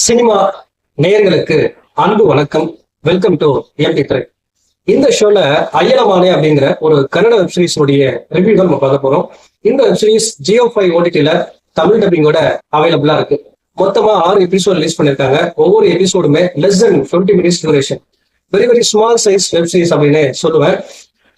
Cinema நேயர்களுக்கு அன்பு வணக்கம். வெல்கம் டு எம்டி திரை. இந்த ஷோல அய்யனமானே அப்படிங்கிற ஒரு கன்னட வெப்சீரிஸ் உடைய ரிவ்யூ தான் நம்ம பார்க்க போறோம். இந்த வெப்சீரிஸ் Jio5 OTT-ல தமிழ் டப்பிங்கோட அவைலபிளா இருக்கு. மொத்தமா 6 எபிசோட் ரிலீஸ் பண்ணிருக்காங்க. ஒவ்வொரு எபிசோடுமே less than 20 minutes duration. Very small size web series அப்படின்னு சொல்லுவேன்.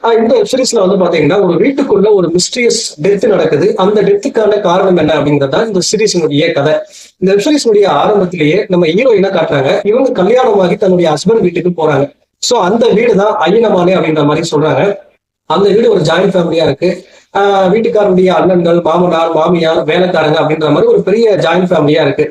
இந்த வெப்சீரிஸ்ல பாத்தீங்கன்னா ஒரு வீட்டுக்குள்ள ஒரு மிஸ்டீரியஸ் டெத் நடக்குது. அந்த டெத்துக்கான காரணம் என்ன அப்படிங்கறதா இந்த சீரீஸினுடைய கதை. இந்த வெப்சீரிஸ்னுடைய ஆரம்பத்திலேயே நம்ம ஹீரோயினா காட்டுறாங்க. இவங்க கல்யாணமாகி தன்னுடைய ஹஸ்பண்ட் வீட்டுக்கு போறாங்க. சோ அந்த வீடு தான் அய்யனமானே அப்படின்ற மாதிரி சொல்றாங்க. அந்த வீடு ஒரு ஜாயிண்ட் ஃபேமிலியா இருக்கு. வீட்டுக்காரருடைய அண்ணன்கள், மாமனார், மாமியார், வேலைக்காரங்க அப்படின்ற மாதிரி ஒரு பெரிய ஜாயிண்ட் ஃபேமிலியா இருக்கு.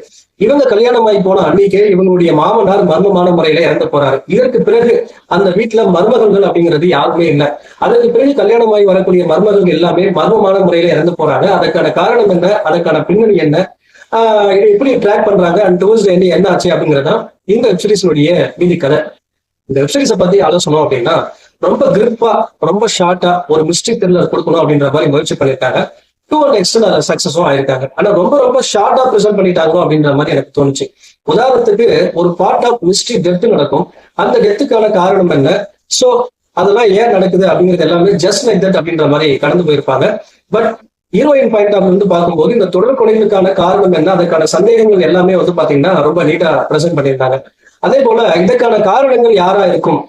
இவங்க கல்யாணமாகி போன அன்னைக்கே இவங்களுடைய மாமனார் மர்மமான முறையில இறந்து போறாரு. இதற்கு பிறகு அந்த வீட்டுல மருமகள்கள் அப்படிங்கிறது யாருமே இல்லை. அதற்கு பிறகு கல்யாணமாகி வரக்கூடிய மருமகள்கள் எல்லாமே மர்மமான முறையில இறந்து போறாங்க. அதற்கான காரணம் என்ன, அதற்கான பின்னணி என்ன, இதை எப்படி ட்ராக் பண்றாங்க அண்ட் டுவர்ட்ஸ் என்ன ஆச்சு அப்படிங்கறதான் இந்த வெப்சீரிஸினுடைய மீதி கதை. இந்த வெப்சீரிஸை பத்தி ஆலோசனை அப்படின்னா ரொம்ப கிரிப்பா, ரொம்ப ஷார்ட்டா ஒரு மிஸ்ட்ரி த்ரில்லர் கொடுக்கணும் அப்படின்ற மாதிரி முயற்சி பண்ணிருக்காங்க. டு அண்ட் எக்ஸ்டென்ட் அதை சக்சஸும் ஆயிருக்காங்க. ஆனா ரொம்ப ஷார்ட்டா ப்ரெசென்ட் பண்ணிட்டாங்க அப்படின்ற மாதிரி எனக்கு தோணுச்சு. உதாரணத்துக்கு ஒரு பார்ட் ஆஃப் மிஸ்ட்ரி டெத் நடக்கும். அந்த டெத்துக்கான காரணம் என்ன, சோ அதெல்லாம் ஏன் நடக்குது அப்படிங்கிறது எல்லாமே ஜஸ்ட் லைக் தட் அப்படின்ற மாதிரி கடந்து போயிருப்பாங்க. பட் ஹீரோயின் பாயிண்ட் ஆஃப் வந்து பார்க்கும்போது இந்த தொடர் கொலைகளுக்கான காரணம் என்ன, அதுக்கான சந்தேகங்கள் எல்லாமே பாத்தீங்கன்னா ரொம்ப நீட்டா ப்ரெசென்ட் பண்ணியிருந்தாங்க. அதே போல இதற்கான காரணங்கள் யாரா இருக்கும்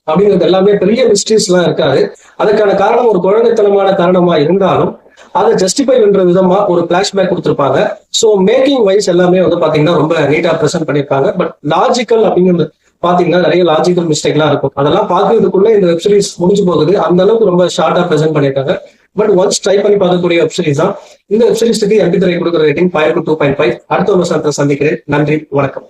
அப்படிங்கிறது எல்லாமே பெரிய மிஸ்ட்ரீஸ் எல்லாம் இருக்காது. அதுக்கான காரணம் ஒரு குழந்தைத்தனமான காரணமா இருந்தாலும் அதை ஜஸ்டிஃபை பண்ற விதமா ஒரு பிளாஷ்பேக் கொடுத்திருப்பாங்க. சோ மேக்கிங் வைஸ் எல்லாமே பாத்தீங்கன்னா ரொம்ப நீட்டா ப்ரெசென்ட் பண்ணிருப்பாங்க. பட் லாஜிக்கல் அப்படிங்கிறது பாத்தீங்கன்னா நிறைய லாஜிக்கல் மிஸ்டேக் எல்லாம் இருக்கும். அதெல்லாம் பாக்குறதுக்குள்ள இந்த வெப்சீரிஸ் முடிஞ்சு போகுது. அந்த அளவுக்கு ரொம்ப ஷார்ட்டா ப்ரெசென்ட் பண்ணிருக்காங்க. பட் ஒன்ஸ் ட்ரை பண்ணி பார்க்கக்கூடிய வெப்சீரிஸ் தான். இந்த வெப்சீரிஸ்க்கு எம்பி திரை கொடுக்குற ரேட்டிங் 5 to 2.5. அடுத்த ஒரு சந்திக்கிறேன். நன்றி, வணக்கம்.